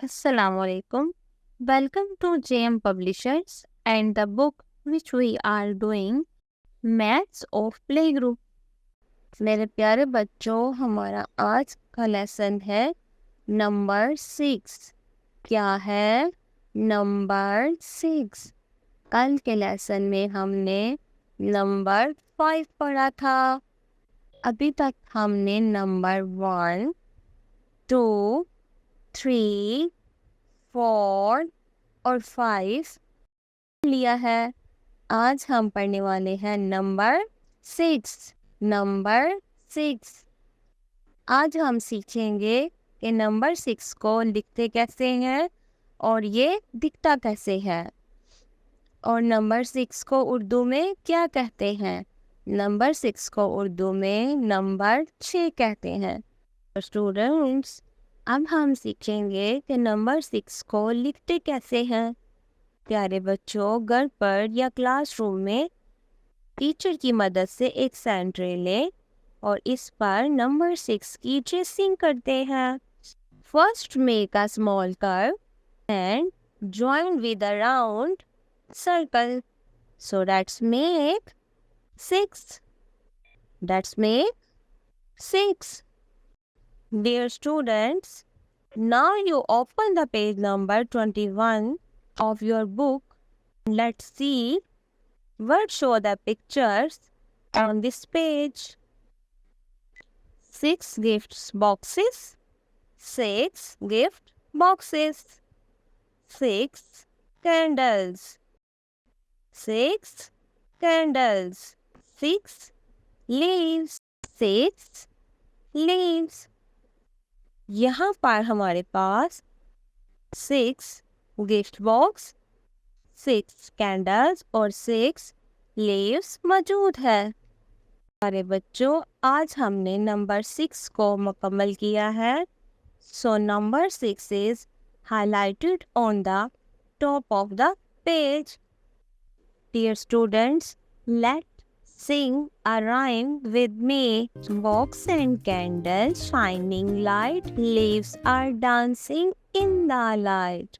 Assalamu alaikum. Welcome to JM Publishers and the book which we are doing Maths of Playgroup. मेरे प्यारे बच्चों, हमारा आज का लेसन है नंबर 6। क्या है? नंबर 6। कल के लेसन में हमने नंबर 5 पढ़ा था। अभी तक हमने नंबर 1, 2, 3, 4 और 5 लिया है। आज हम पढ़ने वाले हैं नंबर 6। नंबर 6 आज हम सीखेंगे कि नंबर 6 को लिखते कैसे हैं और ये दिखता कैसे है, और नंबर 6 को उर्दू में क्या कहते हैं। नंबर 6 को उर्दू में नंबर 6 कहते हैं। स्टूडेंट्स, अब हम सीखेंगे कि नंबर 6 को लिखते कैसे हैं। प्यारे बच्चों, घर पर या क्लासरूम में टीचर की मदद से एक सैंड्रे लें और इस पर नंबर 6 की ट्रेसिंग करते हैं। First make a small curve and join with a round circle. So let's make 6. Let's make 6. Dear students, now you open the page number 21 of your book. Let's see what show the pictures on this page. 6 gift boxes. 6 gift boxes. 6 candles. 6 candles. 6 leaves. 6 leaves. यहाँ पर हमारे पास 6 gift box, 6 candles और 6 leaves मौजूद है। हमारे बच्चों, आज हमने नंबर 6 को मुकम्मल किया है। So number 6 is highlighted on the top of the page. Dear students, let's sing a rhyme with me. Box and candles, shining light, leaves are dancing in the light.